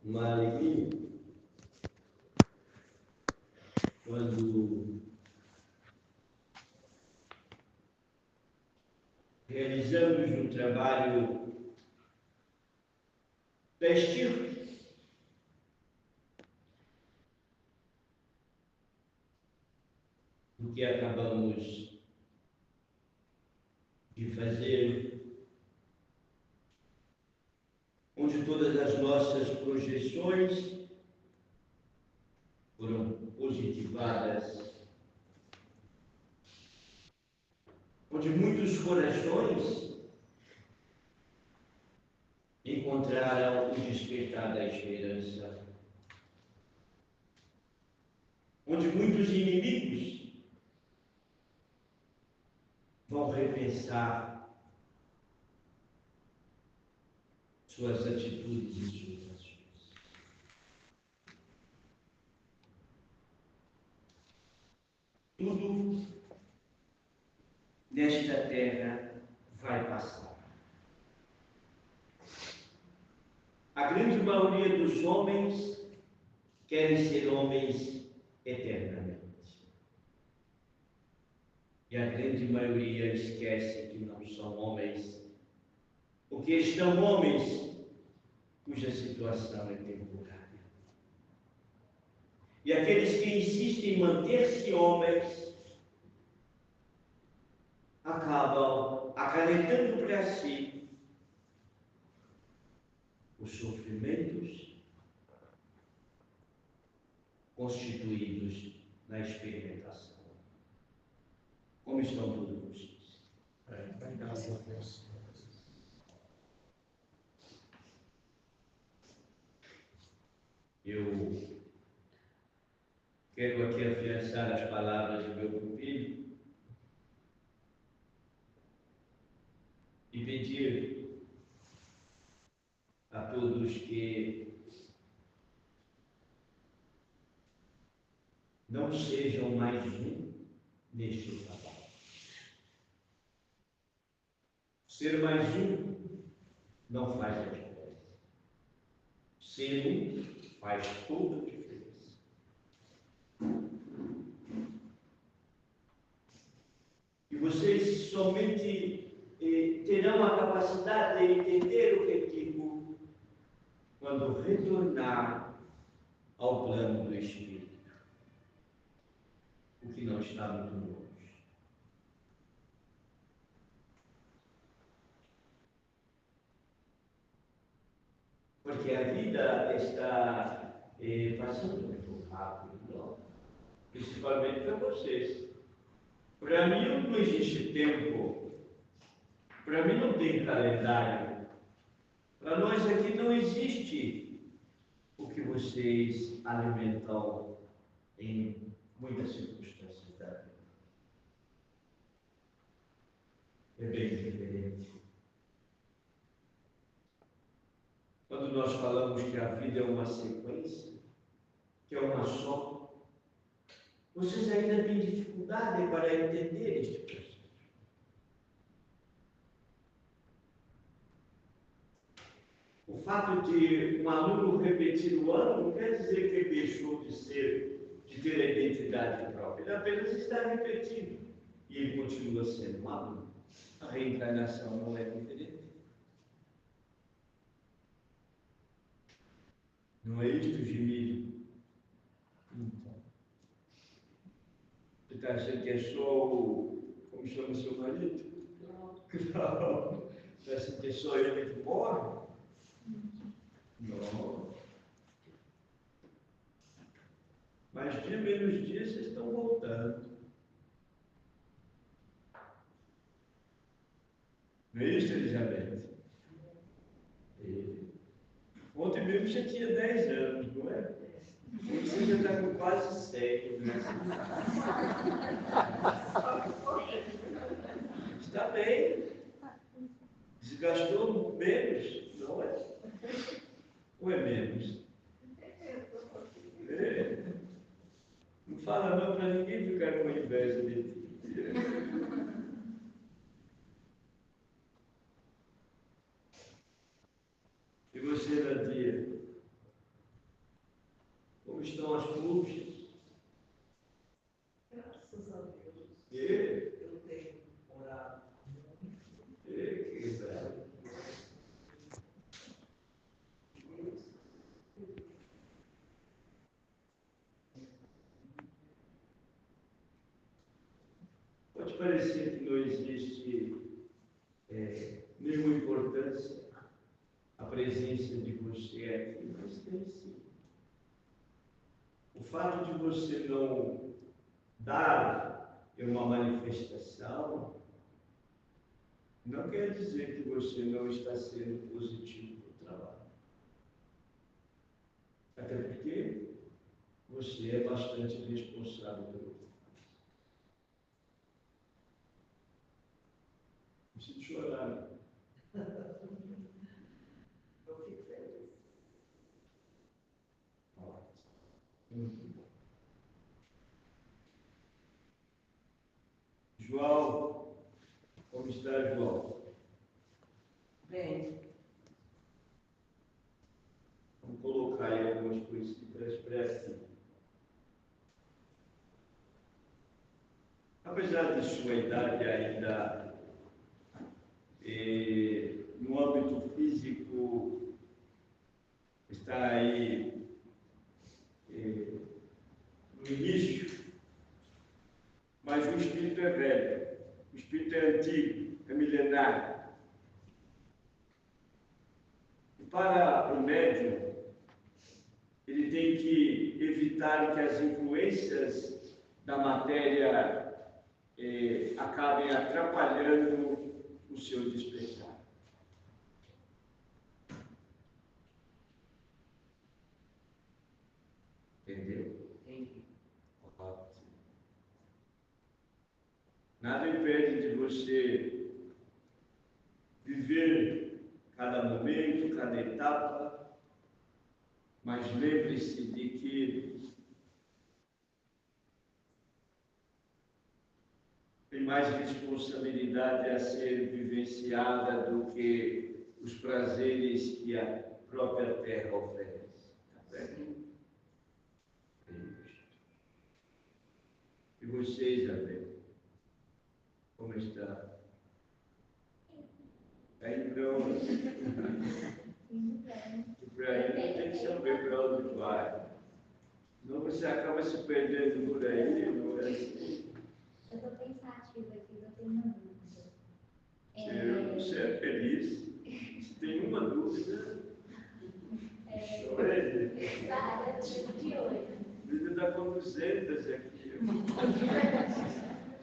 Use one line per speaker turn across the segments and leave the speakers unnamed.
uma alegria quando realizamos um trabalho festivo, o que acabamos de fazer, onde todas as nossas projeções foram positivadas, onde muitos corações encontraram o despertar da esperança, onde muitos inimigos vão repensar suas atitudes e suas ações. Tudo nesta terra vai passar. A grande maioria dos homens querem ser homens eternamente. E a grande maioria esquece que não são homens, porque estão homens cuja situação é temporária. E aqueles que insistem em manter-se homens acabam acarretando para si os sofrimentos constituídos na experimentação. Como estão todos vocês?
Graças a Deus.
Eu quero aqui afiançar as palavras do meu pupilo e pedir a todos que não sejam mais um neste trabalho. Ser mais um não faz a diferença. Ser um faz toda a diferença. E vocês somente terão a capacidade de entender o que eu digo quando retornar ao plano do Espírito, o que não está muito longe. Porque a vida está passando muito rápido, não? Principalmente para vocês. Para mim não existe tempo, para mim não tem calendário. Para nós aqui não existe o que vocês alimentam em muitas circunstâncias da vida. É bem diferente. Quando nós falamos que a vida é uma sequência, que é uma só, vocês ainda têm dificuldade para entender este processo. O fato de um aluno repetir o ano não quer dizer que ele deixou de ter a identidade própria. Ele apenas está repetindo e ele continua sendo um aluno. A reencarnação não é diferente. Não é isto, Gemílio? Você está achando que é só o... Como chama o seu marido? Não. Você acha que é só ele que morre? Não. Mas dia menos dia vocês estão voltando. Não é isso, Elizabeth? Ontem mesmo você tinha 10 anos, não é? Hoje você já está com quase 100, né? Está bem. Desgastou menos, não é? Ou é menos? É. Não fala não para ninguém ficar com inveja de ti. E você, Nadia? Como estão as coxas?
Graças a Deus.
E?
Eu tenho orado.
Que bravo. Pode parecer que não existe nenhuma importância a presença de você aqui, mas tem sim. O fato de você não dar uma manifestação não quer dizer que você não está sendo positivo no trabalho. Até porque você é bastante responsável pelo que faz. Não precisa chorar.
Eu fico feliz.
Muito bom. João, como está, João?
Bem,
Vamos colocar aí algumas coisas para expressar. Apesar de sua idade ainda, no âmbito físico, está aí no início, mas o espírito é velho, o espírito é antigo, é milenar. E para o médium, ele tem que evitar que as influências da matéria acabem atrapalhando o seu despertar. Entendeu?
entendi.
Nada impede de você viver cada momento, cada etapa, mas lembre-se de que tem mais responsabilidade a ser vivenciada do que os prazeres que a própria terra oferece. Tá certo? E você, Isabel? Como está? Está indo para onde? Para aí tem que saber para onde vai. Senão você acaba se perdendo por aí, não é assim?
Eu estou pensativa aqui, eu tenho uma dúvida.
Você é feliz. Se tem uma dúvida, chore.
De hoje.
A vida está com 200 aqui.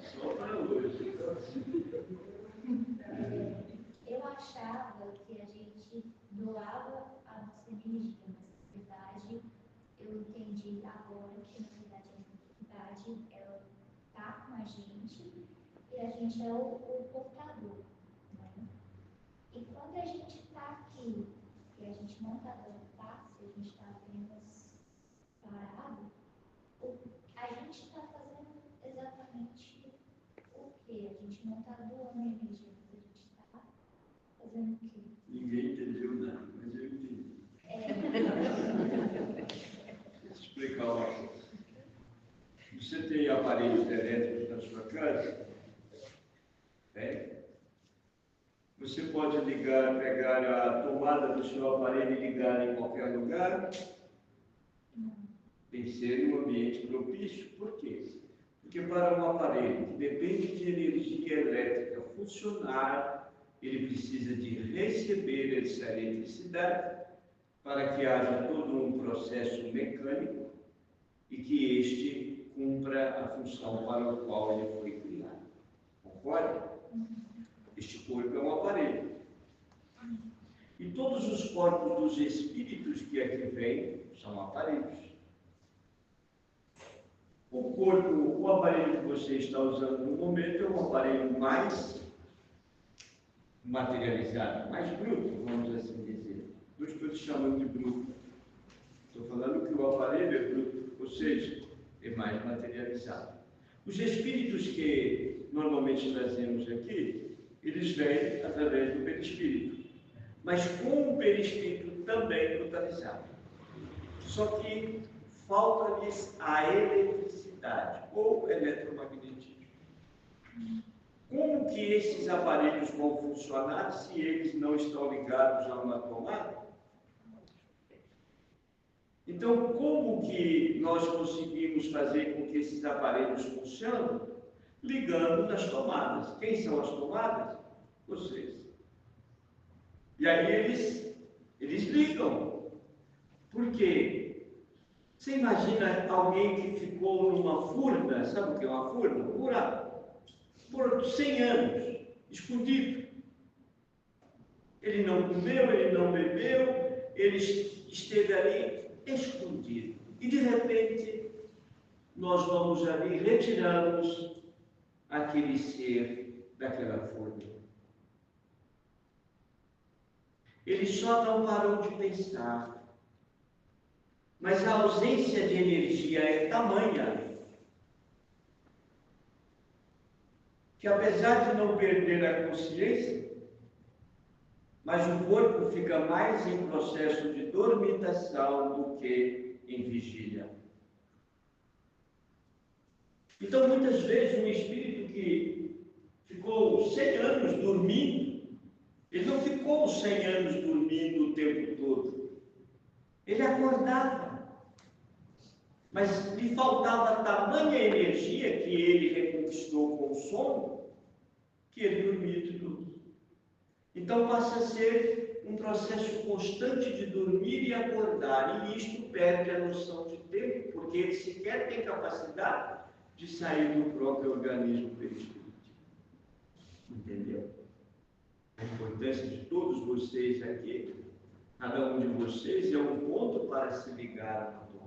Só para hoje.
Eu achava que a gente doava a nossa energia, mas na verdade eu entendi agora que na verdade a entidade ela está com a gente e a gente é o portador. Né? E quando a gente está aqui e a gente não está dando passe, a gente está apenas parado, a gente está fazendo exatamente o quê? A gente não está doando energia, mas a gente está fazendo o quê?
Ninguém entendeu nada, mas eu entendi. Deixa eu explicar uma coisa. Você tem aparelhos elétricos na sua casa? Você pode ligar, pegar a tomada do seu aparelho e ligar em qualquer lugar? Tem que ser um ambiente propício. Por quê? Porque para um aparelho que depende de energia elétrica funcionar, ele precisa de receber essa eletricidade para que haja todo um processo mecânico e que este cumpra a função para o qual ele foi criado. Concorda? Este corpo é um aparelho. E todos os corpos dos espíritos que aqui vêm são aparelhos. O aparelho que você está usando no momento é um aparelho mais materializado, mais bruto, vamos assim dizer. Não estou te chamando de bruto. Estou falando que o aparelho é bruto, ou seja, é mais materializado. Os espíritos que normalmente trazemos aqui, eles vêm através do perispírito, mas com o perispírito também totalizado. Só que falta-lhes a eletricidade ou eletromagnetismo. Como que esses aparelhos vão funcionar se eles não estão ligados a uma tomada? Então, como que nós conseguimos fazer com que esses aparelhos funcionem? Ligando nas tomadas. Quem são as tomadas? Vocês. E aí eles ligam. Por quê? Você imagina alguém que ficou numa furna, sabe o que é uma furna? Um buraco. Por 100 anos, escondido. Ele não comeu, ele não bebeu, ele esteve ali escondido. E de repente, nós vamos ali e retiramos aquele ser daquela forma. Ele só não parou de pensar. Mas a ausência de energia é tamanha que, apesar de não perder a consciência, mas o corpo fica mais em processo de dormitação do que em vigília. Então, muitas vezes, um espírito que ficou 100 anos dormindo, ele não ficou 100 anos dormindo o tempo todo. Ele acordava. Mas lhe faltava tamanha energia que ele reconquistou com o sono, que ele dormia de novo. Então passa a ser um processo constante de dormir e acordar, e isto perde a noção de tempo, porque ele sequer tem capacidade de sair do próprio organismo perispírito. Entendeu? A importância de todos vocês aqui, cada um de vocês é um ponto para se ligar à tomada.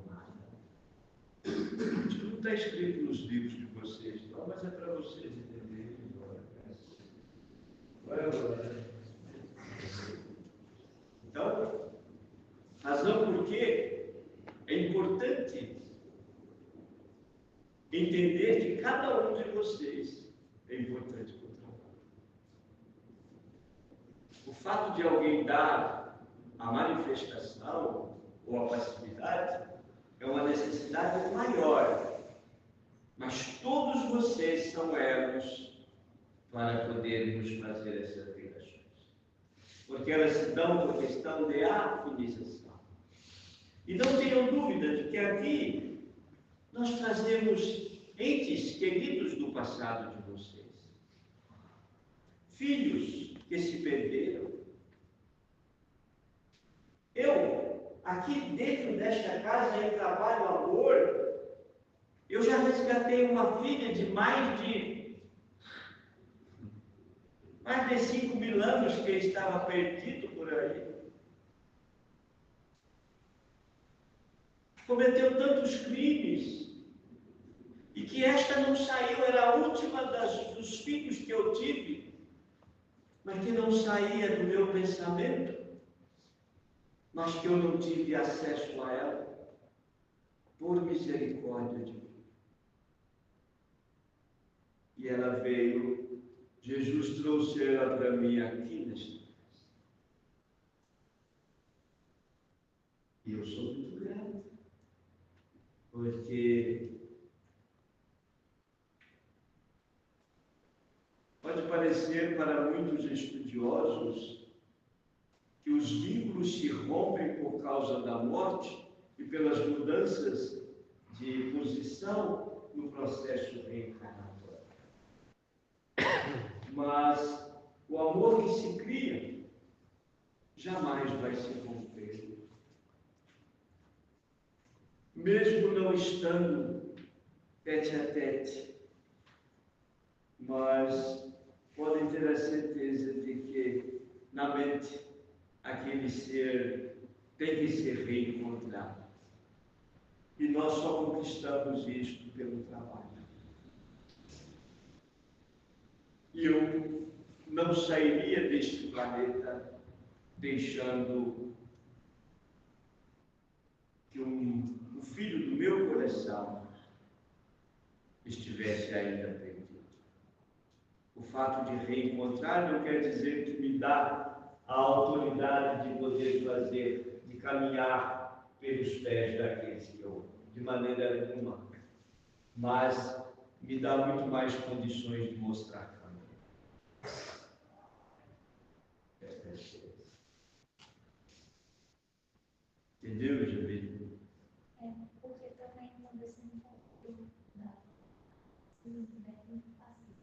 Isso não está escrito nos livros de vocês, não, mas é para vocês entenderem agora. Então, razão por que é importante entender que cada um de vocês é importante para o trabalho. O fato de alguém dar a manifestação ou a passividade é uma necessidade maior, mas todos vocês são elos para podermos fazer essas ligações, porque elas se dão por questão de afinização. E não tenham dúvida de que aqui nós trazemos entes queridos do passado de vocês, filhos que se perderam. Aqui dentro desta casa, em trabalho, amor, eu já resgatei uma filha de mais de 5.000 anos que estava perdido por aí. Cometeu tantos crimes, e que esta não saiu, era a última dos filhos que eu tive, mas que não saía do meu pensamento, mas que eu não tive acesso a ela, por misericórdia de Deus. E ela veio, Jesus trouxe ela para mim aqui nesta casa. E eu sou muito grato, porque pode parecer para muitos estudiosos que os vínculos se rompem por causa da morte e pelas mudanças de posição no processo reencarnatório. Mas o amor que se cria jamais vai se romper. Mesmo não estando tete a tete, mas podem ter a certeza de que na mente aquele ser tem que ser reencontrado. E nós só conquistamos isto pelo trabalho. E eu não sairia deste planeta deixando que o filho do meu coração estivesse ainda perdido. O fato de reencontrar não quer dizer que me dá a autoridade de poder fazer, de caminhar pelos pés daqueles que eu amo. de maneira nenhuma, mas me dá muito mais condições de mostrar caminho. Esta é a ciência. Entendeu, Jamil?
Porque também quando você me falou da médium passivo.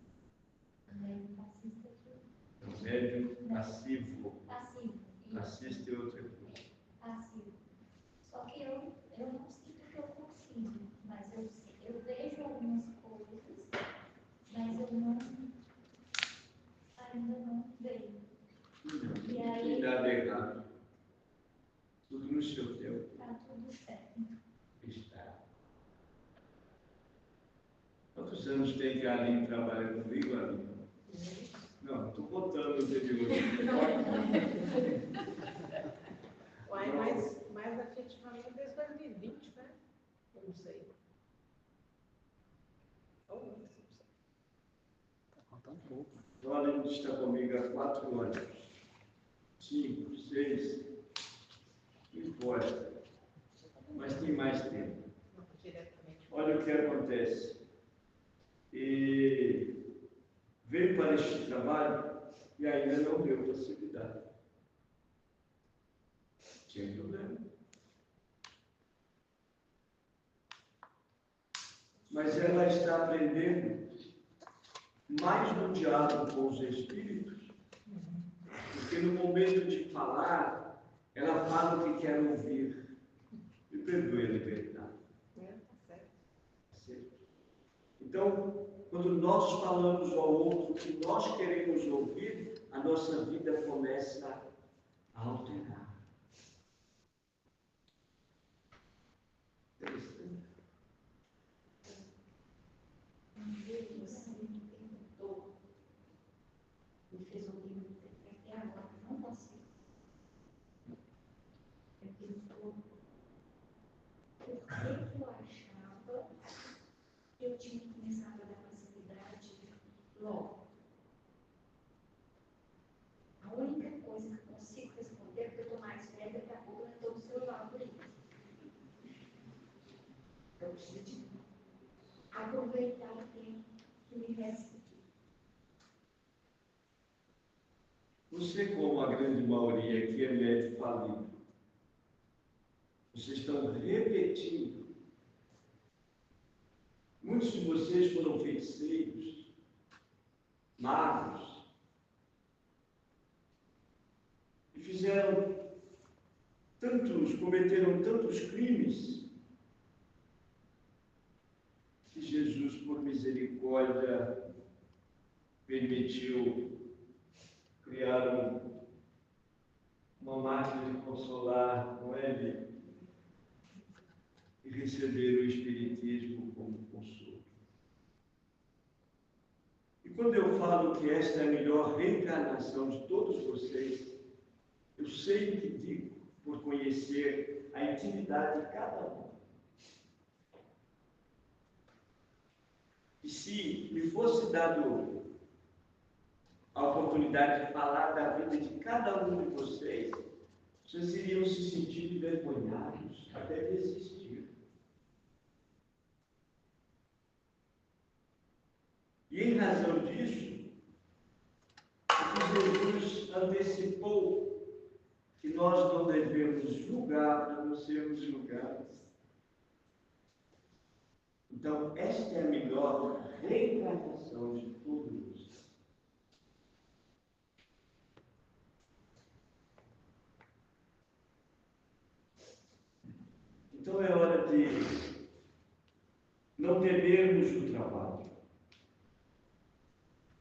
Médium passista que
Médium passivo.
passivo.
Assiste outra coisa.
Passivo. Só que eu não sinto que eu consigo, mas eu vejo algumas coisas, mas eu ainda não vejo.
Não
E aí-
tem nada errado. Tudo no seu tempo.
Está tudo certo.
Está. Quantos anos tem que a Aline trabalha comigo, Aline? Não, estou botando o anterior.
Uai, mais efetivamente desde 2020, né? Eu não sei. Ou antes, não sei.
Tá faltando pouco.
Então, a Aline está comigo há 4 anos. 5, 6. Não importa. Mas tem mais tempo.
Não, diretamente.
Olha o que acontece. E veio para este trabalho e ainda não deu possibilidade. Sem problema. Mas ela está aprendendo mais no diálogo com os espíritos, porque no momento de falar, ela fala o que quer ouvir. Me perdoe a liberdade.
Tá certo.
Então, quando nós falamos ao outro o que nós queremos ouvir, a nossa vida começa a alterar. Interessante.
Você me perguntou, me fez ouvir até agora, não consigo. Me perguntou por que eu achava que eu tinha que começar a dar facilidade logo. A única coisa que eu consigo responder, porque eu estou mais velha, daqui a pouco eu estou no celular por aí. Eu preciso de aproveitar o tempo que me resta aqui.
Você, como a grande maioria que é médico falido, vocês estão repetindo. Muitos de vocês foram feiticeiros, magos, e cometeram tantos crimes, que Jesus, por misericórdia, permitiu criar uma máquina de consolar, não é, Bíblia? E receber o Espiritismo como consolo. E quando eu falo que esta é a melhor reencarnação de todos vocês, eu sei o que digo por conhecer a intimidade de cada um. E se me fosse dado a oportunidade de falar da vida de cada um de vocês, vocês iriam se sentir envergonhados até desistir. E em razão disso, Jesus antecipou que nós não devemos julgar para não sermos julgados. Então, esta é a melhor reencarnação de todos. Então é hora de não temermos o trabalho,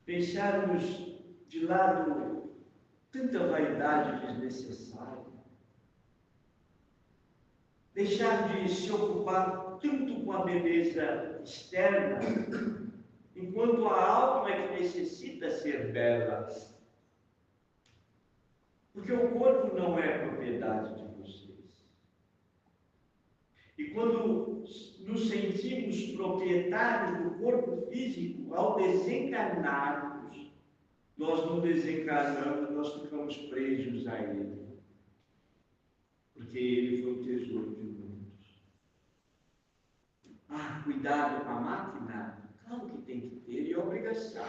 deixarmos de lado tanta vaidade desnecessária, deixar de se ocupar tanto com a beleza externa, enquanto a alma é que necessita ser bela. Porque o corpo não é propriedade de vocês. E quando nos sentimos proprietários do corpo físico, ao desencarnarmos, nós não desencarnamos, nós ficamos presos a ele. Porque ele foi o tesouro de muitos. cuidado com a máquina? Claro que tem que ter, e é obrigação.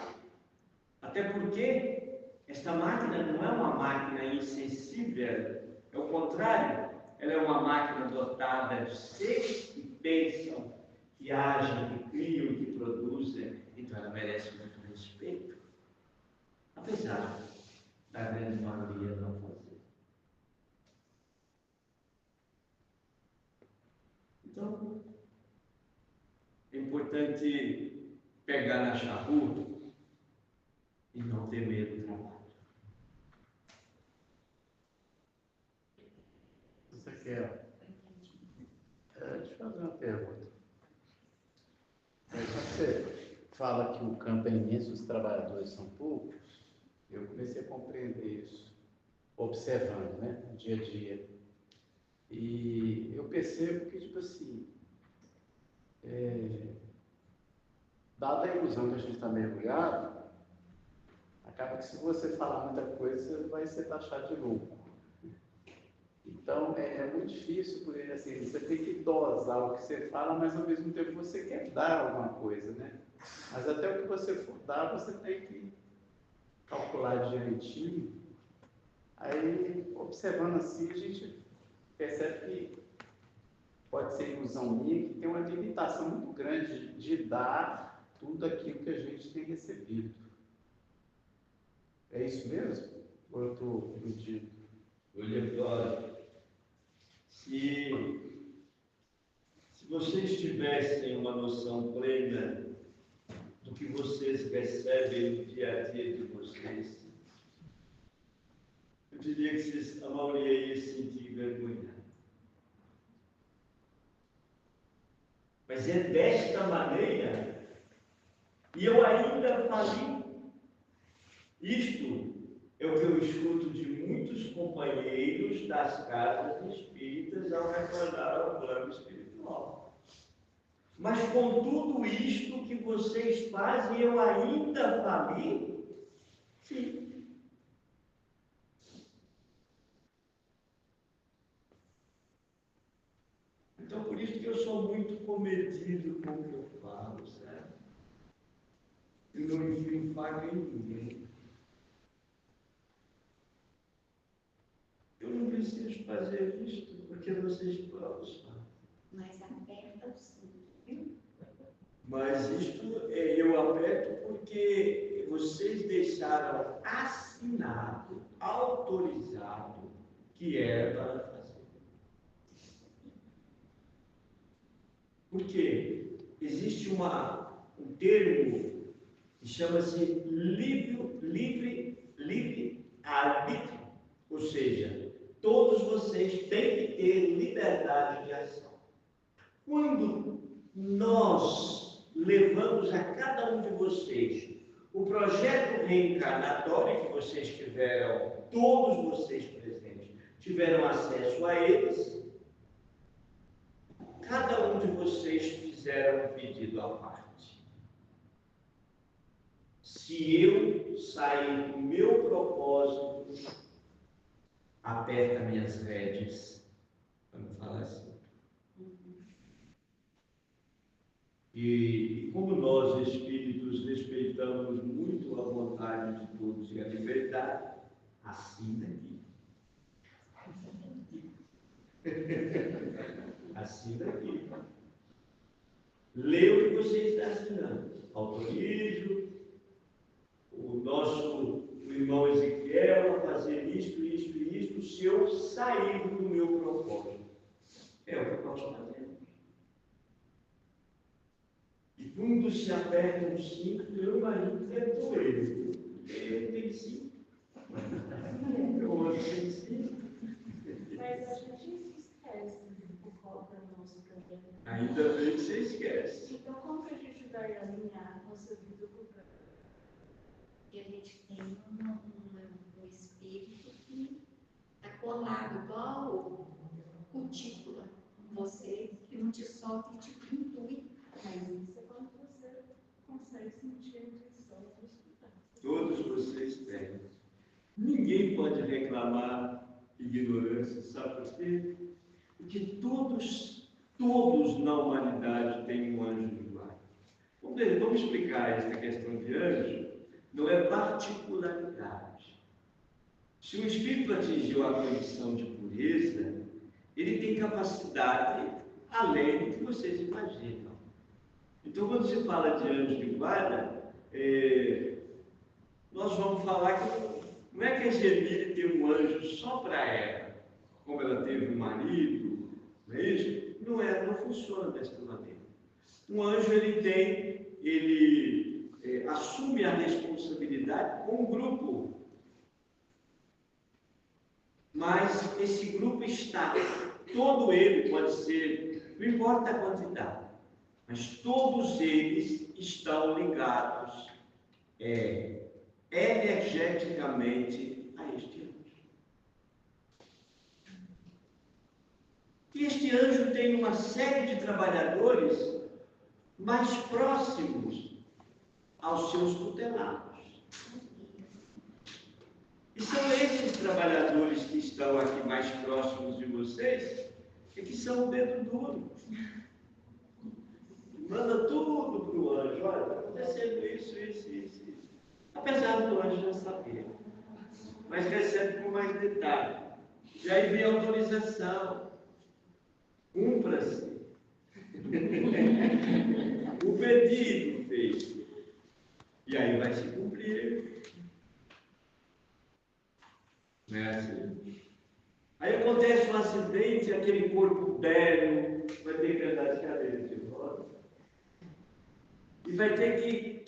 Até porque esta máquina não é uma máquina insensível, é o contrário, ela é uma máquina dotada de seres que pensam, que agem, que criam, que produzem, então ela merece muito respeito, apesar da grande maioria não fazer. Então, é importante pegar na charrua e não ter medo do trabalho.
Ezequiel, deixa eu fazer uma pergunta. Já que você fala que o campo é imenso, os trabalhadores são poucos, eu comecei a compreender isso, observando, né, no dia a dia. E eu percebo que, tipo assim, dada a ilusão que a gente está mergulhado, acaba que se você falar muita coisa, vai ser taxado de louco. Então, é muito difícil, porque assim, você tem que dosar o que você fala, mas ao mesmo tempo você quer dar alguma coisa, né? Mas até o que você for dar, você tem que calcular direitinho. Aí, observando assim, a gente percebe que pode ser ilusão minha, que tem uma limitação muito grande de dar tudo aquilo que a gente tem recebido. É isso mesmo? Ou eu estou iludido?
Olha, Cláudio, se vocês tivessem uma noção plena do que vocês recebem no dia a dia de vocês, eu diria que vocês, a maioria ia se sentir vergonha. Mas é desta maneira, e eu ainda falei, isto é o que eu escuto de muitos companheiros das casas espíritas ao retornar ao plano espiritual. Mas com tudo isto que vocês fazem, eu ainda falei? Sim. Então, por isso que eu sou muito comedido com o que eu falo, certo? E não enfio faca em ninguém. Eu não preciso fazer isto, porque vocês próprios fazem.
Mas aperta o cinto.
Mas isto eu aperto porque vocês deixaram assinado, autorizado, que era para fazer. Porque existe um termo que chama-se livre-arbítrio, ou seja, todos vocês têm que ter liberdade de ação. Quando nós levamos a cada um de vocês o projeto reencarnatório que vocês tiveram, todos vocês presentes, tiveram acesso a eles, cada um de vocês fizeram um pedido à parte. Se eu sair do meu propósito, aperta minhas rédeas, vamos falar assim. E como nós, espíritos, respeitamos muito a vontade de todos e a liberdade, assina aqui. Assina aqui. Lê o que você está assinando. Autorizo o irmão Ezequiel a fazer isto, isto e isto, se eu sair do meu propósito. É o que nós fazemos. E quando se aperta um cinto, eu imagino que é doer. Ele tem cinto. O outro tem cinto.
Mas a gente se esquece do qual é o nosso problema.
Ainda bem que você esquece.
Então, como que a gente vai alinhar a nossa vida com o plano?
E a gente tem um espírito que está colado, igual cutícula com você, que não te solta e te intui.
Mas isso é quando você consegue sentir a intuição do escutar.
Todos vocês têm. Ninguém pode reclamar ignorância, sabe por quê? Porque todos Todos na humanidade têm um anjo de guarda. Vamos explicar esta questão de anjo. Não é particularidade. Se o espírito atingiu a condição de pureza, ele tem capacidade além do que vocês imaginam. Então, quando se fala de anjo de guarda, nós vamos falar que não é que a Gemini tem um anjo só para ela, como ela teve um marido, não é isso? Não funciona desta maneira. Um anjo, ele assume a responsabilidade com um grupo. Mas esse grupo está, todo ele pode ser, não importa a quantidade, mas todos eles estão ligados energeticamente a este anjo. E este anjo tem uma série de trabalhadores mais próximos aos seus tutelados. E são esses trabalhadores que estão aqui mais próximos de vocês, que são o dedo duro. Manda tudo para o anjo, olha, está acontecendo isso. Apesar do anjo já saber, mas recebe com mais detalhe. E aí vem a autorização. Cumpra-se. O pedido feito. E aí vai se cumprir. Não é assim? Aí acontece um acidente, aquele corpo velho vai ter que andar de cadeira de rodas. E vai ter que,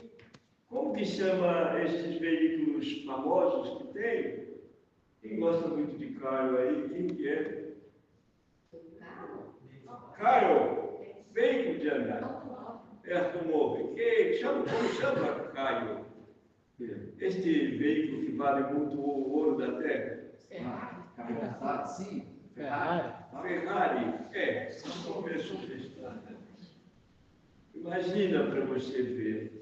como que chama esses veículos famosos que tem? Quem gosta muito de carro aí, quem que é? Carro, veículo de andar. É automóvel. Como chama carro? Este veículo que vale muito o ouro da terra?
Sim, Ferrari.
Ferrari, começo disso. Imagina para você ver.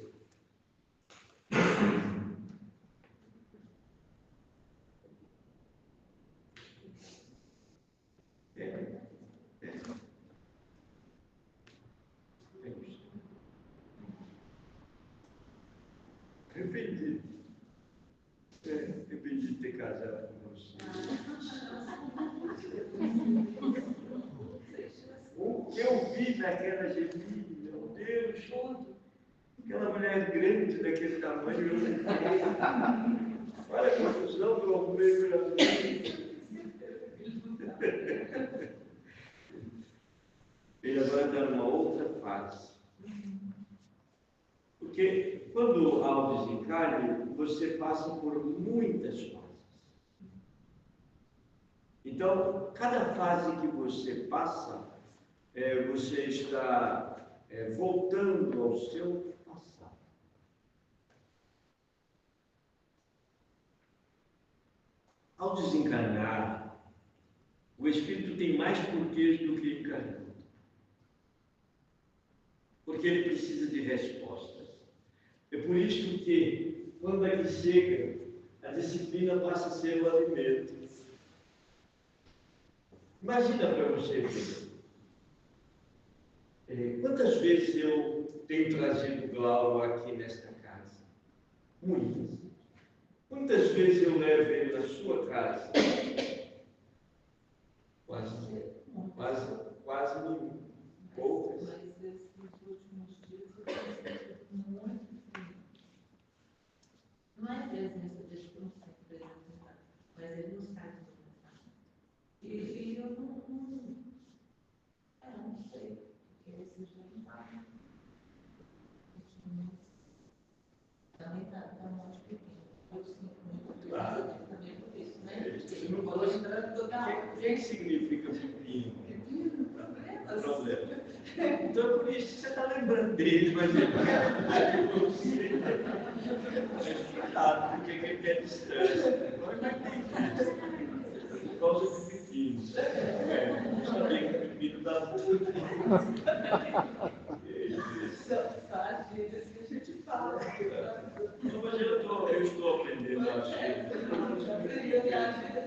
Arrependi de ter casado com você. O que eu vi daquela Gemini, meu Deus, aquela mulher grande daquele tamanho, eu não sei. Olha a confusão que eu arrumei pela vida. Ele agora está numa outra fase. Porque quando há o desencarne, você passa por muitas fases. Então, cada fase que você passa, você está voltando ao seu passado. Ao desencarnar, o espírito tem mais porquês do que encarnado. Porque ele precisa de respostas. É por isso que, quando ele chega, a disciplina passa a ser o alimento. Imagina para você ver. Quantas vezes eu tenho trazido Glauco aqui nesta casa? Muitas. Quantas vezes eu levo ele na sua casa? Quase nenhum. Poucas.
Mais vezes nessa discussão, por exemplo, mas ele não sabe do passado. E eu não sei, porque esses já não sabem. Também está muito pequeno. Eu sinto muito também por isso, né?
Se não fosse, o que significa pepino? Problema. Então é por isso que você está lembrando dele, mas ele não quer lembrar de você. Porque ele quer distância. Mas vai ter isso. Por causa do pepino. Eu sabia que o pepino dá muito.
Só as vidas que a gente fala.
Não, mas eu estou aprendendo a achar.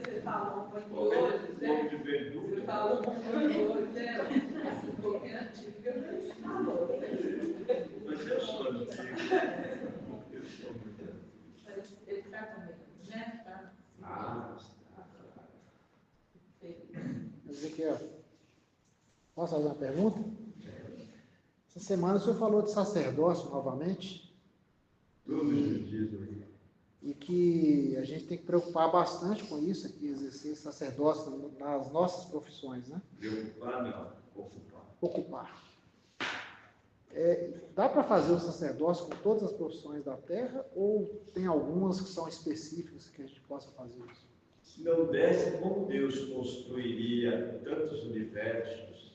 Você falou um pouco hoje, né?
De verdura.
Você falou um pouco hoje, né? Ele está também, né? Tá.
Está.
Ezequiel, posso fazer uma pergunta? Essa semana o senhor falou de sacerdócio novamente,
Todos os dias, eu
e que a gente tem que preocupar bastante com isso, aqui, exercer sacerdócio nas nossas profissões, né?
preocupar, não, ocupar.
Ocupar. Dá para fazer o sacerdócio com todas as profissões da terra, ou tem algumas que são específicas que a gente possa fazer isso?
Se não desse, como Deus construiria tantos universos,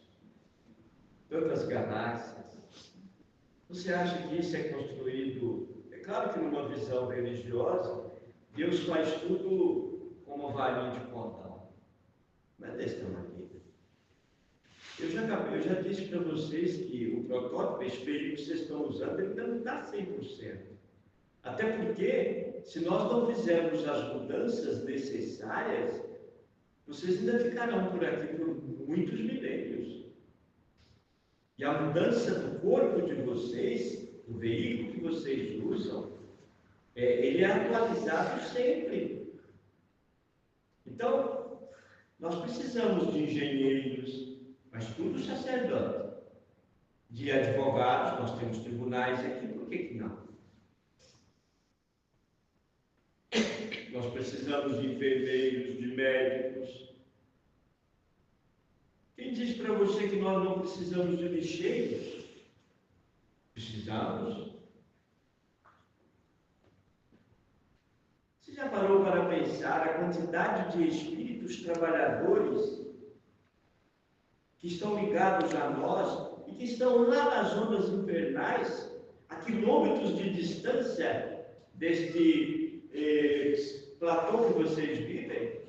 tantas galáxias? Você acha que isso é construído? É claro que numa visão religiosa, Deus faz tudo com uma varinha de condão. Não é desta maneira. Eu já disse para vocês que o protótipo, esse espelho que vocês estão usando, ele ainda não está 100%. Até porque, se nós não fizermos as mudanças necessárias, vocês ainda ficarão por aqui por muitos milênios. E a mudança do corpo de vocês, do veículo que vocês usam, ele é atualizado sempre. Então, nós precisamos de engenheiros, mas tudo sacerdote. De advogados, nós temos tribunais aqui, por que não? Nós precisamos de enfermeiros, de médicos. Quem diz para você que nós não precisamos de lixeiros? Precisamos. Você já parou para pensar a quantidade de espíritos trabalhadores que estão ligados a nós e que estão lá nas ondas infernais, a quilômetros de distância deste platô que vocês vivem?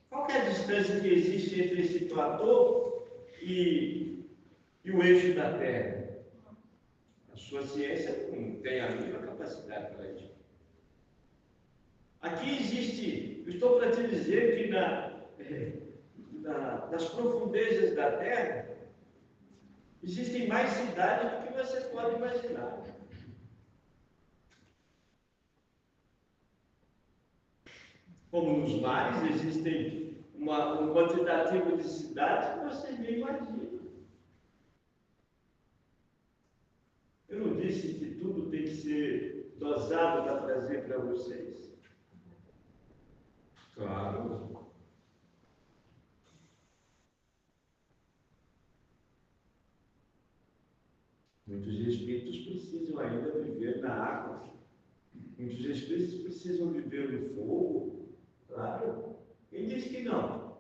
Qual é a distância que existe entre esse platô e o eixo da Terra? A sua ciência não tem a mínima capacidade para isso. Aqui existe, eu estou para te dizer que nas profundezas da Terra existem mais cidades do que você pode imaginar. Como nos mares existem um quantitativo de cidades que vocês nem imaginam. Eu não disse que tudo tem que ser dosado para trazer para vocês? Claro. Muitos espíritos precisam ainda viver na água. Muitos espíritos precisam viver no fogo. Claro. Quem disse que não?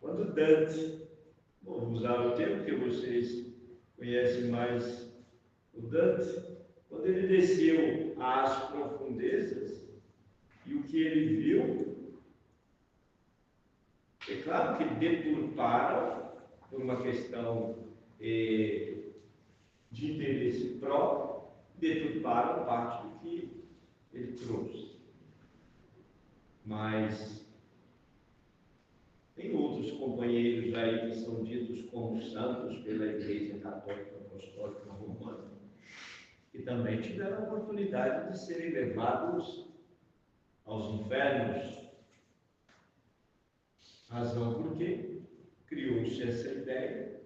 Quando Dante, vou usar o termo que vocês conhecem mais, o Dante, quando ele desceu às profundezas, e o que ele viu, é claro que deturparam, por uma questão de interesse próprio, deturparam parte do que ele trouxe. Mas tem outros companheiros aí que são ditos como santos pela Igreja Católica Apostólica Romana, que também tiveram a oportunidade de serem levados aos infernos. Razão porque criou-se essa ideia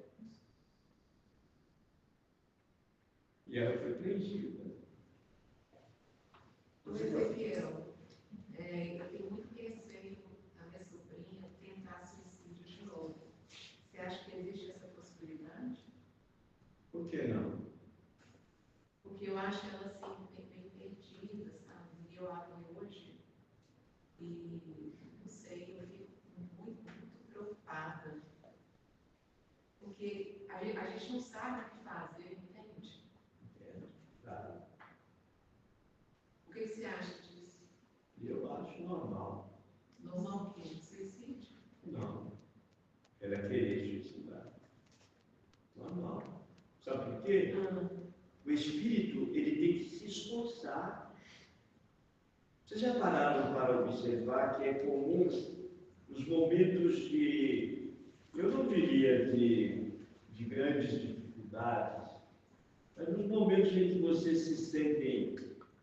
e ela foi preenchida.
Ezequiel, eu tenho muito receio da minha sobrinha tentar suicídio de novo. Você acha que existe essa possibilidade?
Por que não?
Porque eu acho ela assim, meio perdida, sabe? E eu a vi hoje e, não sei, eu fico muito preocupada. Porque a gente não sabe o que fazer, entende?
Claro.
O que você acha disso?
Eu acho normal.
Normal o quê? Suicídio?
Não. Ela querer suicidar. Normal. Sabe por quê? O espírito, ele tem que se esforçar. Vocês já pararam para observar que é comum os momentos de, eu não diria de grandes dificuldades, Mas nos momentos em que vocês se sentem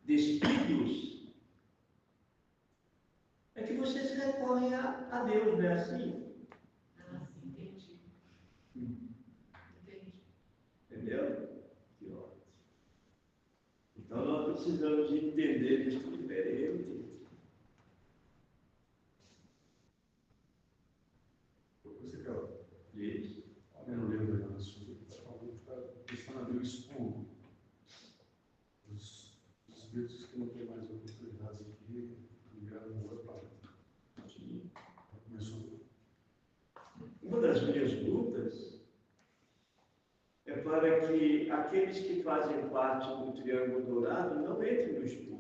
despidos, é que vocês recorrem a Deus, não é assim?
Ah, sim, entendi. Entendi.
Entendeu? Que ótimo. Então nós precisamos de entender isso diferente.
Você, cara,
Isso.
eu não lembro da sua, está pensando a Deus por os espíritos que não têm mais oportunidades aqui, ligaram no outro planeta. Começou.
Uma das minhas lutas é para que aqueles que fazem parte do Triângulo Dourado não entrem no estudo.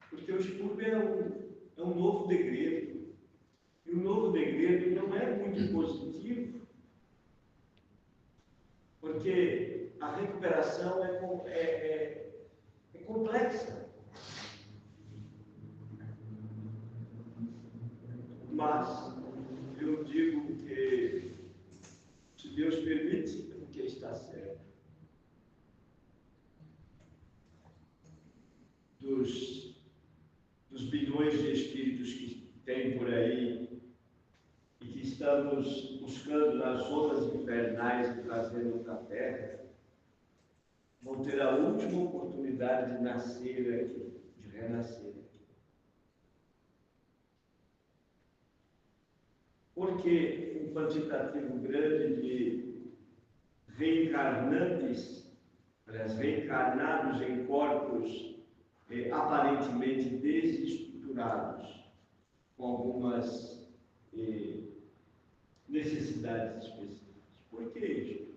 Porque o estudo é um novo degredo. E o novo degredo não é muito positivo, porque a recuperação é complexa. Mas eu digo que, se Deus permite, porque está certo. Dos bilhões de espíritos que tem por aí e que estamos buscando nas zonas infernais e trazendo para a Terra, vão ter a última oportunidade de nascer aqui, de renascer. Porque um quantitativo grande de reencarnantes, aliás, reencarnados em corpos aparentemente desestruturados, com algumas necessidades específicas. Por que isso?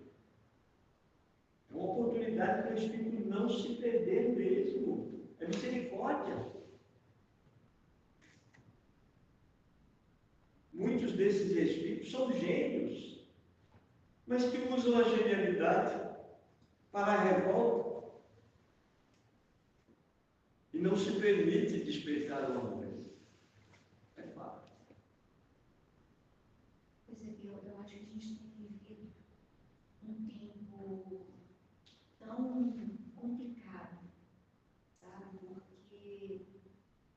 É uma oportunidade para o espírito não se perder mesmo. É misericórdia. Muitos desses espíritos são gênios, mas que usam a genialidade para a revolta e não se permite despertar o amor. É fato.
Pois é, eu acho que a gente tem vivido um tempo tão complicado, sabe? Porque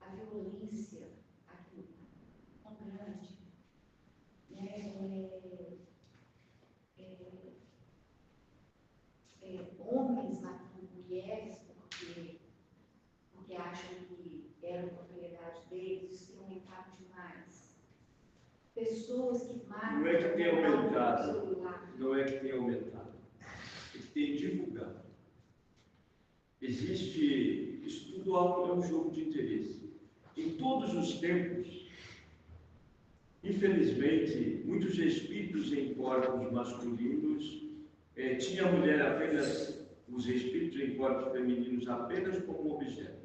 a violência aqui é tão grande, né? Homens matando mulheres porque acham que era a oportunidade deles, isso tem aumentado demais. Pessoas que matam.
Não é que tem aumentado,
celular.
não é que tem aumentado, é que tem divulgado. Existe, isso tudo é um jogo de interesse. Em todos os tempos, infelizmente, muitos espíritos em corpos masculinos tinha a mulher apenas, os espíritos em corpos femininos apenas como objeto.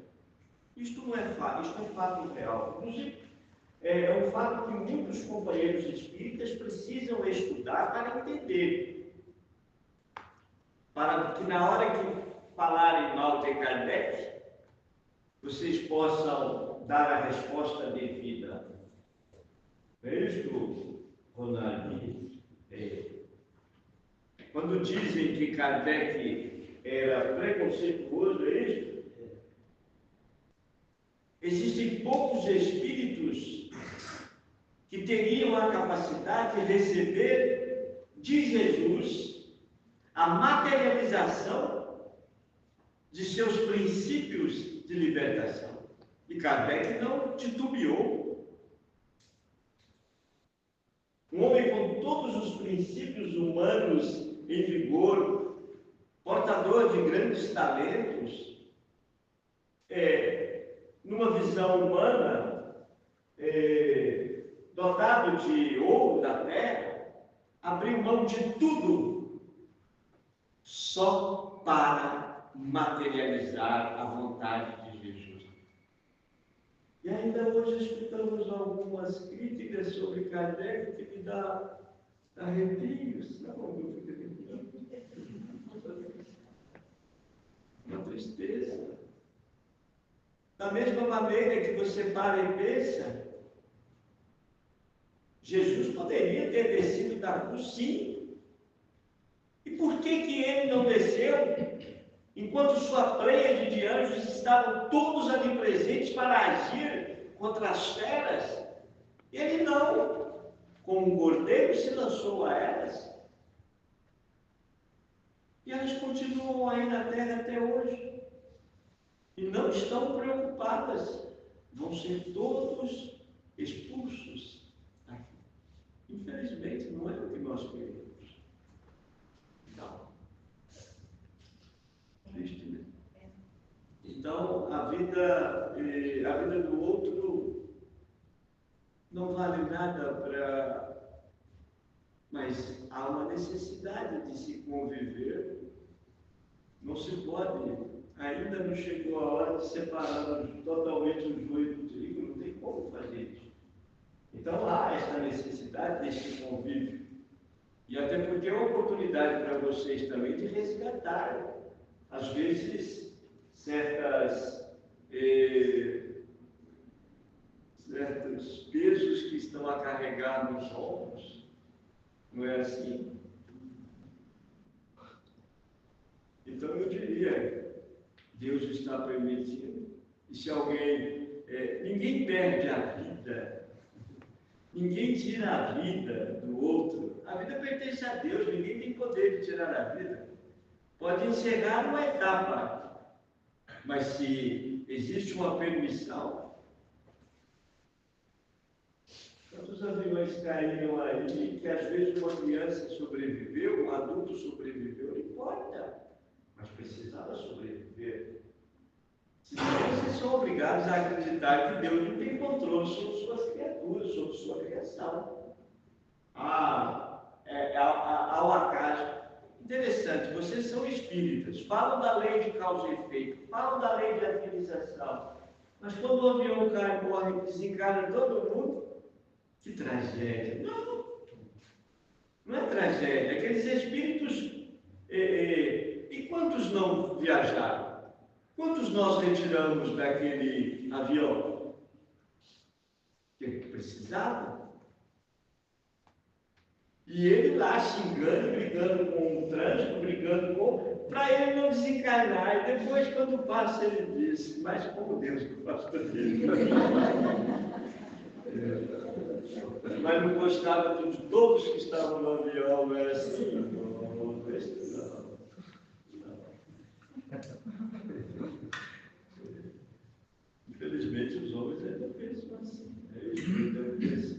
Isto não é fato, isto é um fato real. Inclusive, é um fato que muitos companheiros espíritas precisam estudar para entender. Para que na hora que falarem mal de Kardec, vocês possam dar a resposta devida. É isto, Ronaldinho? Quando dizem que Kardec era preconceituoso, é isto? Existem poucos espíritos que teriam a capacidade de receber de Jesus a materialização de seus princípios de libertação. E Kardec não titubeou. Um homem com todos os princípios humanos em vigor, portador de grandes talentos, numa visão humana, dotado de ouro da terra, abriu mão de tudo só para materializar a vontade de Jesus. E ainda hoje escutamos algumas críticas sobre Kardec que me dá arrepios, sabe como eu fico arrepiado? Uma tristeza. Da mesma maneira que você para e pensa, Jesus poderia ter descido da cruz, sim. E por que ele não desceu? Enquanto sua pleia de anjos estavam todos ali presentes para agir contra as feras, ele não, como um cordeiro, se lançou a elas. E elas continuam aí na terra até hoje. E não estão preocupadas. Vão ser todos expulsos aqui. Infelizmente, não é o que nós queremos. Não. Triste, né? Então, a vida do outro não vale nada para... Mas há uma necessidade de se conviver. Não se pode, ainda não chegou a hora de separarmos totalmente o joio do trigo, não tem como fazer isso. Então há esta necessidade deste convívio. E até porque é uma oportunidade para vocês também de resgatar, às vezes, certos pesos que estão a carregar nos ombros. Não é assim? Então eu diria, Deus está permitindo. E se alguém, ninguém perde a vida, ninguém tira a vida do outro. A vida pertence a Deus, ninguém tem poder de tirar a vida. Pode encerrar uma etapa, mas se existe uma permissão, quantos aviões caíram aí que às vezes uma criança sobreviveu, um adulto sobreviveu, não importa, mas precisava sobreviver. Senão vocês são obrigados a acreditar que Deus não tem controle sobre suas criaturas, sobre sua criação. Ao acaso. Interessante, vocês são espíritas, falam da lei de causa e efeito, falam da lei de afinização, mas quando o avião cai, morre, desencarna todo mundo, que tragédia. Não é tragédia. Aqueles espíritos, e quantos não viajaram? Quantos nós retiramos daquele avião? Que precisava. E ele lá xingando, brigando com o trânsito, para ele não desencarnar. E depois, quando passa, ele diz, mas como Deus gosta dele. Mas não gostava de todos que estavam no avião, não era assim? Não. Infelizmente, os homens ainda pensam assim. Eles pensam